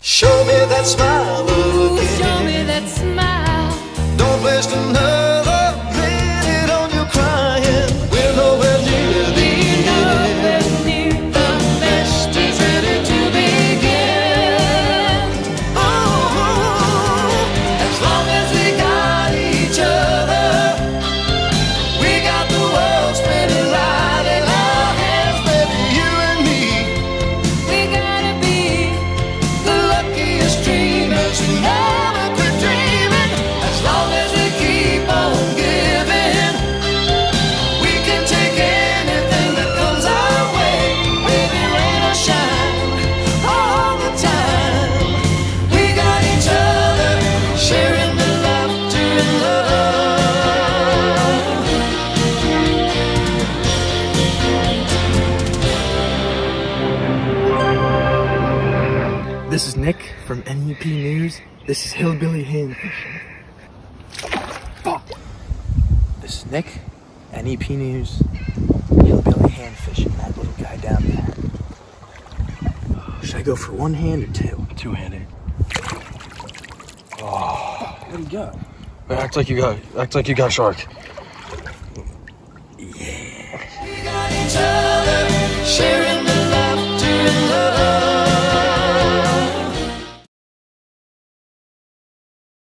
Show me that smile again. Show me that smile. Don't waste another minute on you crying. We're nowhere near the Nowhere end. near the best is ready to begin. Oh, as long as we got each other, we got the world spinning right in our hands, baby, you and me. We gotta be The luckiest dreamers who never quit dreaming. As long as we keep on giving, we can take anything that comes our way. Baby, rain or shine, all the time. We got each other, sharing the laughter and love. This is Nick from NEP News. This is Hillbilly Hand Fishing. This is Nick, NEP News. Hillbilly Hand Fishing, that little guy down there. Should I go for one hand or two? Two-handed. Where'd he go? Act like you got a shark.